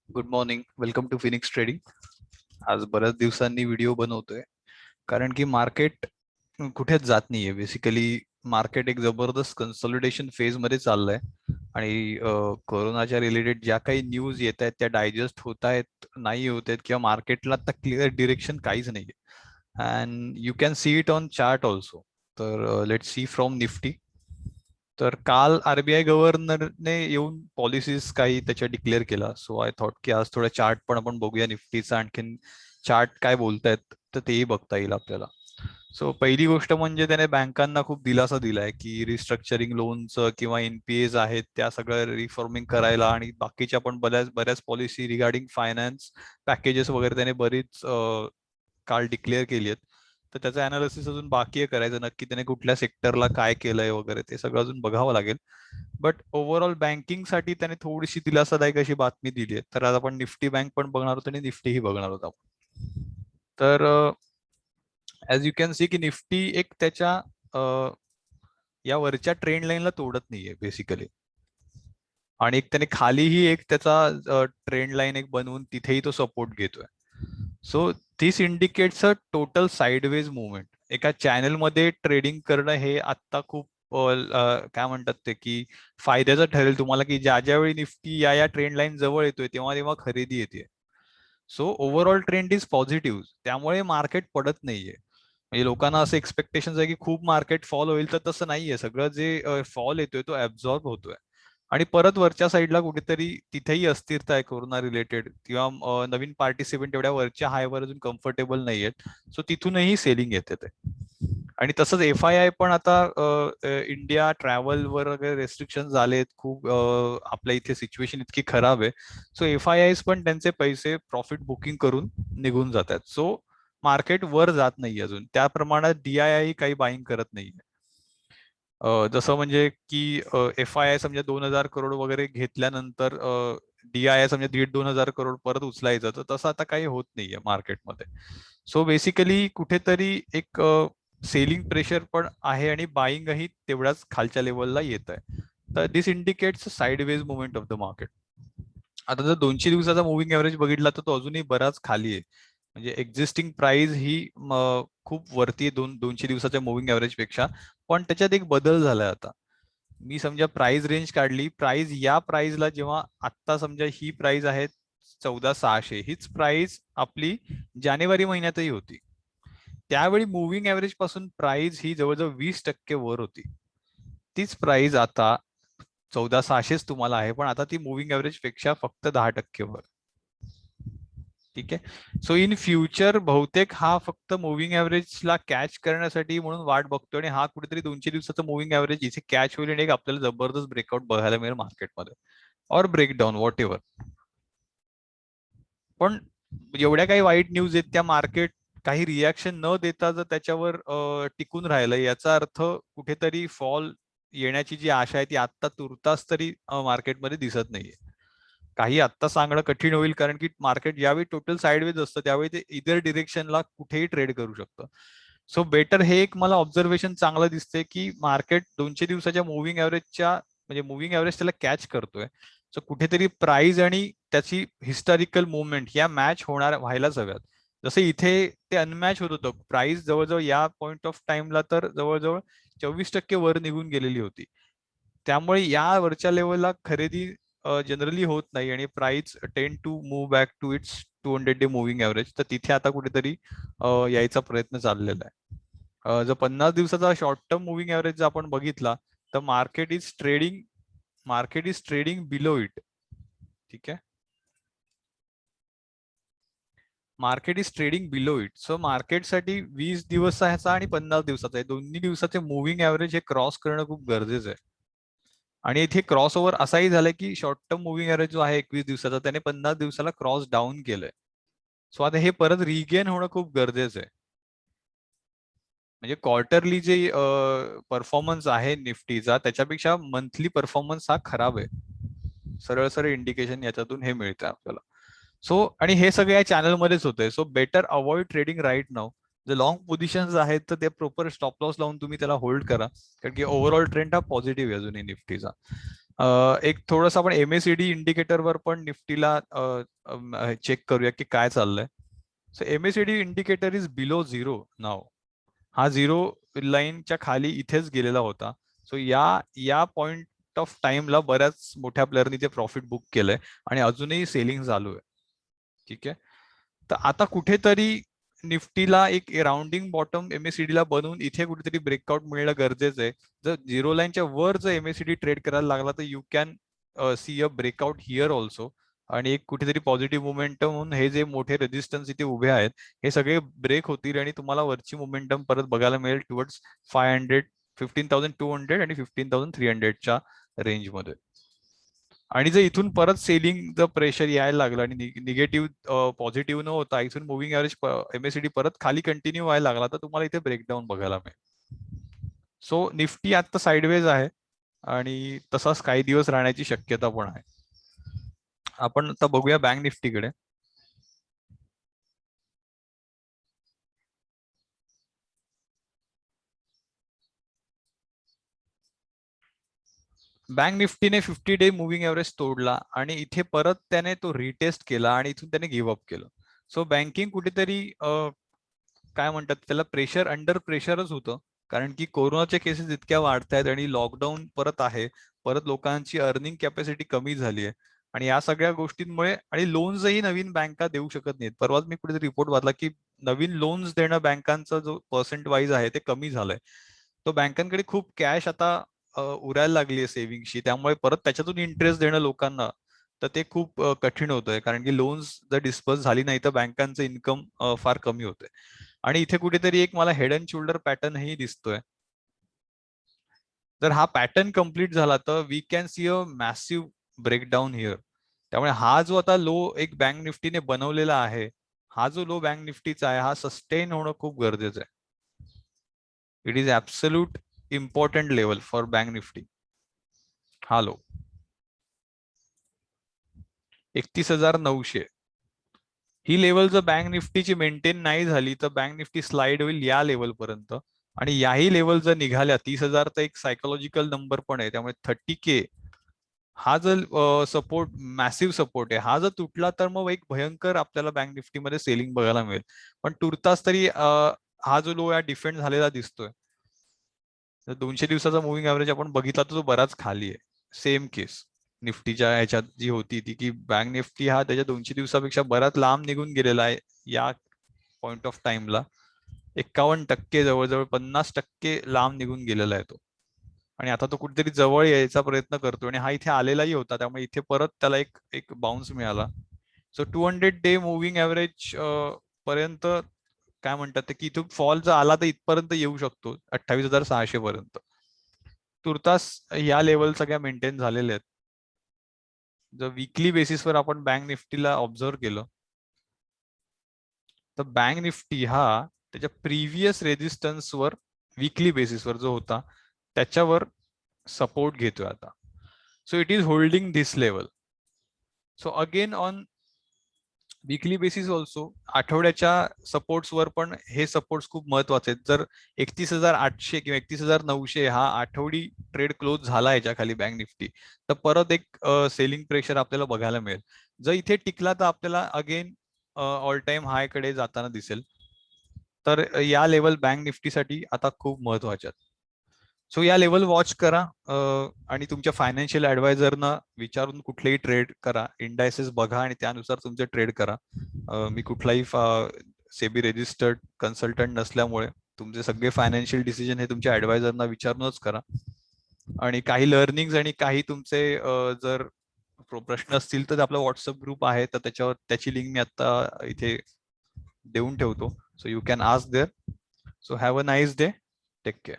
Good morning, welcome to Phoenix trading. आज बऱ्याच दिवसांनी व्हिडिओ बनवतोय कारण की मार्केट कुठेच जात नाहीये. बेसिकली मार्केट एक जबरदस्त कन्सॉलिडेशन फेज मध्ये चाललंय आणि कोरोनाच्या रिलेटेड ज्या काही न्यूज येत आहेत त्या डायजेस्ट होत आहेत, नाही होत आहेत, किंवा मार्केटला आता क्लिअर डिरेक्शन काहीच नाहीये. And you can see it on chart also. तर लेट सी फ्रॉम निफ्टी. तर काल आरबीआय गव्हर्नरने येऊन पॉलिसीज काही त्याच्या डिक्लेअर केला. सो आय थॉट की आज थोडा चार्ट पण आपण बघूया निफ्टीचा, आणखीन चार्ट काय बोलतायत तर तेही बघता येईल आपल्याला. सो पहिली गोष्ट म्हणजे त्याने बँकांना खूप दिलासा दिलाय की रिस्ट्रक्चरिंग लोनचं किंवा एनपीएज आहेत त्या सगळं रिफॉर्मिंग करायला, आणि बाकीच्या पण बऱ्याच बऱ्याच पॉलिसी रिगार्डिंग फायनान्स पॅकेजेस वगैरे त्याने बरीच काल डिक्लेअर केली आहेत. तर त्याचं अनालिसिस अजून बाकी आहे करायचं, नक्की त्याने कुठल्या सेक्टरला काय केलंय वगैरे ते सगळं अजून बघावं लागेल. बट ओव्हरऑल बँकिंगसाठी त्याने थोडीशी दिलासादायक अशी बातमी दिली आहे. तर आज आपण निफ्टी बँक पण बघणार होतो आणि निफ्टीही बघणार होतो आपण. तर ऍज यू कॅन सी की निफ्टी एक त्याच्या या वरच्या ट्रेंड लाईनला तोडत नाहीये बेसिकली, आणि एक त्याने खालीही एक त्याचा ट्रेंड लाईन एक बनवून तिथेही तो सपोर्ट घेतोय. So this indicates a total sideways movement. एका चॅनलमध्ये ट्रेडिंग करणं हे आत्ता खूप काय म्हणतात ते की फायद्याचं ठरेल तुम्हाला, की ज्या ज्यावेळी निफ्टी या ट्रेंड लाईन जवळ येतोय तेव्हा तेव्हा खरेदी येते. So overall trend is positive, त्यामुळे मार्केट पडत नाहीये. म्हणजे लोकांना असं एक्सपेक्टेशन आहे की खूप मार्केट फॉल होईल, तर तसं नाहीये. सगळं जे फॉल येतोय तो ऍब्झॉर्ब होतोय आणि परत वरच्या साईडला कुठेतरी तिथेही अस्थिरता आहे कोरोना रिलेटेड, किंवा नवीन पार्टिसिपेंट एवढ्या वरच्या हायवर अजून कम्फर्टेबल नाहीयेत. सो तिथूनही सेलिंग येते ते. आणि तसंच एफ आय आय पण आता इंडिया ट्रॅव्हलवर वगैरे रेस्ट्रिक्शन झालेत खूप. आपल्या इथे सिच्युएशन इतकी खराब आहे. सो एफ आय आयस पण त्यांचे पैसे प्रॉफिट बुकिंग करून निघून जात आहेत. सो मार्केट वर जात नाही अजून त्या प्रमाणात. डीआयआय काही बाईंग करत नाहीये. जसं म्हणजे की एफ आय आय समजा 2,000 करोड वगैरे घेतल्यानंतर डीआयआय समजा 1,500-2,000 करोड परत उचलायचं, तर तसं आता काही होत नाहीये मार्केटमध्ये. सो बेसिकली कुठेतरी एक सेलिंग प्रेशर पण आहे आणि बाईंगही तेवढ्याच खालच्या लेवलला येत आहे. तर this indicates sideways movement of the market. आता जर 200 दिवसाचा मुव्हिंग एव्हरेज बघितला तर तो अजूनही बराच खाली आहे. म्हणजे एक्झिस्टिंग प्राइस ही खूप वरती आहे 200 दिवसाच्या मुव्हिंग एव्हरेज पेक्षा. पण त्याच्यात एक बदल झालाय आता. मी समजा प्राइस रेंज काढली, प्राइस या प्राइसला जेव्हा आत्ता समजा ही प्राइस आहे 14,600, हीच प्राइस आपली जानेवारी महिन्यातही होती. त्यावेळी मुव्हिंग एव्हरेज पासून प्राइस ही जवळजवळ 20% वर होती. तीच प्राइस आता 14,600च तुम्हाला आहे, पण आता ती मुव्हिंग एव्हरेज पेक्षा फक्त 10% वर. ठीक आहे. सो इन फ्युचर बहुतेक हा फक्त मुव्हिंग एव्हरेजला कॅच करण्यासाठी म्हणून वाट बघतोय, आणि हा कुठेतरी 200 दिवसाचा मुव्हिंग एव्हरेज इथे कॅच होईल आणि एक आपल्याला जबरदस्त ब्रेकआउट बघायला मिळेल मार्केटमध्ये, और ब्रेकडाऊन वॉट एव्हर. पण एवढ्या काही वाईट न्यूज आहेत त्या मार्केट काही रिॲक्शन न देता जर त्याच्यावर टिकून राहिलं, याचा अर्थ कुठेतरी फॉल येण्याची जी आशा आहे ती आत्ता तुर्तास तरी मार्केटमध्ये दिसत नाहीये. काही आत्ता सांगणं कठीण होईल, कारण की मार्केट ज्यावेळी टोटल साइडवेज असतं त्यावेळी ते इतर डिरेक्शनला कुठेही ट्रेड करू शकतं. सो बेटर हे एक मला ऑब्झर्वेशन चांगलं दिसतंय की मार्केट 200 दिवसाच्या मुव्हिंग एव्हरेजच्या म्हणजे मुव्हिंग एव्हरेज त्याला कॅच करतोय. सो कुठेतरी प्राइस आणि त्याची हिस्टॉरिकल मुवमेंट या मॅच व्हायलाच हव्यात. जसं इथे ते अनमॅच होत होतं. प्राइस जवळजवळ या पॉइंट ऑफ टाइमला तर जवळजवळ 24% वर निघून गेलेली होती. त्यामुळे या वरच्या लेवलला खरेदी जनरली होत नाही, आणि price tend to move back to its 200 day moving average. तर तिथे आता कुठेतरी यायचा प्रयत्न चाललेला आहे. जर 50 दिवसाचा शॉर्ट टर्म मुव्हिंग एव्हरेज जर आपण बघितला तर market is trading below it. ठीक आहे. Market is trading below it. So मार्केटसाठी 20 दिवसाचा आणि 50 दिवसाचा आहे दोन्ही दिवसाचे मुव्हिंग एव्हरेज हे क्रॉस करणं खूप गरजेचं आहे. आणि इथे क्रॉस ओव्हर असाही झालाय की शॉर्ट टर्म मुव्हिंग एव्हरेज जो आहे 21 दिवसाचा त्याने 50 दिवसाला क्रॉस डाऊन केलंय. सो आता हे परत रिगेन होणं खूप गरजेचं आहे. म्हणजे क्वार्टरली जे परफॉर्मन्स आहे निफ्टीचा त्याच्यापेक्षा मंथली परफॉर्मन्स हा खराब आहे. सरळ सरळ इंडिकेशन याच्यातून हे मिळतं आपल्याला. सो आणि हे सगळं या चॅनलमध्येच होतंय. So better avoid trading right now. जर लॉंग पोझिशन्स आहेत तर ते प्रॉपर स्टॉप लॉस लावून तुम्ही त्याला होल्ड करा, कारण की ओव्हरऑल ट्रेंड हा पॉझिटिव्ह आहे अजूनही निफ्टीचा. एक थोडस आपण MACD इंडिकेटरवर पण निफ्टीला चेक करूया की काय चाललंय. So MACD indicator is below 0 नाव. हा 0 लाईनच्या खाली इथेच गेलेला होता. सो या पॉइंट ऑफ टाइमला बऱ्याच मोठ्या प्लेअरनी ते प्रॉफिट बुक केलंय आणि अजूनही सेलिंग चालू आहे. ठीक आहे. तर आता कुठेतरी निफ्टीला एक राउंडिंग बॉटम MACD ला बनवून इथे कुठेतरी ब्रेकआउट मिळणं गरजेचं आहे. जर 0 लाईनच्या वर जर MACD ट्रेड करायला लागला तर you can see a breakout here also. आणि एक कुठेतरी पॉझिटिव्ह मोमेंटम म्हणून हे जे मोठे रेजिस्टन्स इथे उभे आहेत हे सगळे ब्रेक होतील आणि तुम्हाला वरची मोमेंटम परत बघायला मिळेल टुवर्ड्स 500, 15,200 आणि 15,300च्या रेंजमध्ये. आणि जर इथून परत सेलिंग जर प्रेशर यायला लागलं आणि निगेटिव्ह पॉझिटिव्ह न होता इथून मुव्हिंग ऍव्हरेज MACD परत खाली कंटिन्यू व्हायला लागला तर तुम्हाला इथे ब्रेकडाऊन बघायला मिळेल. सो निफ्टी आता साईडवेज आहे आणि तसाच काही दिवस राहण्याची शक्यता पण आहे. आपण आता बघूया बँक निफ्टीकडे. बँक निफ्टीने 50 डे मुव्हिंग ऍव्हरेज तोडला आणि इथे परत त्याने तो रिटेस्ट केला आणि इथून त्याने गिव्ह अप केलं. सो बँकिंग कुठेतरी काय म्हणतात त्याला प्रेशर अंडर प्रेशरच होतं. कारण की कोरोनाच्या केसेस इतक्या वाढत आहेत आणि लॉकडाऊन परत आहे. परत लोकांची अर्निंग कॅपॅसिटी कमी झाली आहे आणि या सगळ्या गोष्टींमुळे आणि लोन्सही नवीन बँका देऊ शकत नाहीत. परवाच मी कुठेतरी रिपोर्ट वाचला की नवीन लोन्स देणं बँकांचा जो पर्सेंट वाईज आहे ते कमी झालंय. तो बँकांकडे खूप कॅश आता उरायला लागली आहे सेव्हिंगशी. त्यामुळे परत त्याच्यातून इंटरेस्ट देणं लोकांना तर ते खूप कठीण होतंय. कारण की लोन्स जर डिस्पर्स झाली नाही तर बँकांचं इन्कम फार कमी होतंय. आणि इथे कुठेतरी एक मला हेड अँड शोल्डर पॅटर्न ही दिसतोय. जर हा पॅटर्न कम्प्लीट झाला तर we can see a massive breakdown here. त्यामुळे हा जो आता लो एक बँक निफ्टीने बनवलेला आहे हा जो लो बँक निफ्टीचा आहे हा सस्टेन होणं खूप गरजेचं आहे. It is absolute important level for bank Nifty. हा लो 31,900 ही लेवल जर बँक निफ्टीची मेंटेन नाही झाली तर बँक निफ्टी स्लाइड होईल या लेवल पर्यंत. आणि याही लेवल जर निघाल्या 30,000 तर एक सायकोलॉजिकल नंबर पण आहे. त्यामुळे 30K हा जर सपोर्ट मॅसिव्ह सपोर्ट आहे. हा जर तुटला तर मग एक भयंकर आपल्याला बँक निफ्टीमध्ये सेलिंग बघायला मिळेल. पण तुर्तास तरी हा जो लो या डिफेंड झालेला दिसतोय. 200 दिवसाचा मुव्हिंग ऍव्हरेज आपण बघितला तर तो बराच खाली आहे. सेम केस निफ्टीच्या ह्याच्यात जी होती ती की बँक निफ्टी हा त्याच्या 200 दिवसापेक्षा बराच लांब निघून गेलेला आहे. या पॉइंट ऑफ टाइमला 51% जवळजवळ 50% लांब निघून गेलेला आहे तो. आणि आता तो कुठेतरी जवळ यायचा प्रयत्न करतो आणि हा इथे आलेलाही होता. त्यामुळे इथे परत त्याला एक एक बाउन्स मिळाला. सो 200 डे मुव्हिंग ऍव्हरेज पर्यंत काय म्हणतात ते की इथून फॉल जर आला तर इथपर्यंत येऊ शकतो 28,600 पर्यंत. तुर्तास या लेवल सगळ्या मेंटेन झालेल्या आहेत. जर वीकली बेसिसवर आपण बँक निफ्टीला ऑब्झर्व केलं तर बँक निफ्टी हा त्याच्या प्रिव्हियस रेजिस्टन्सवर वीकली बेसिसवर जो होता त्याच्यावर सपोर्ट घेतोय आता. So it is holding this level. So again on weekly basis also आठवड्याच्या सपोर्ट्सवर पण हे सपोर्ट्स खूप महत्वाचे आहेत. जर 31,800 किंवा 31,900 हा आठवडी ट्रेड क्लोज झाला याच्या खाली बँक निफ्टी तर परत एक सेलिंग प्रेशर आपल्याला बघायला मिळेल. जर इथे टिकला तर आपल्याला अगेन ऑल टाइम हाय कडे जाताना दिसेल. तर या लेवल बँक निफ्टीसाठी आता खूप महत्वाच्या आहेत. सो या लेवल वॉच करा आणि तुमच्या फायनान्शियल ऍडवायझरना विचारून कुठलेही ट्रेड करा. इंडायसेस बघा आणि त्यानुसार तुमचे ट्रेड करा. मी कुठलाही सेबी रजिस्टर्ड कन्सल्टंट नसल्यामुळे तुमचे सगळे फायनान्शियल डिसिजन हे तुमच्या ऍडवायझरना विचारूनच करा. आणि काही लर्निंग आणि काही तुमचे जर प्रश्न असतील तर आपला व्हॉट्सअप ग्रुप आहे तर त्याच्यावर त्याची लिंक मी आता इथे देऊन ठेवतो. So you can ask there. So have a nice day. Take care.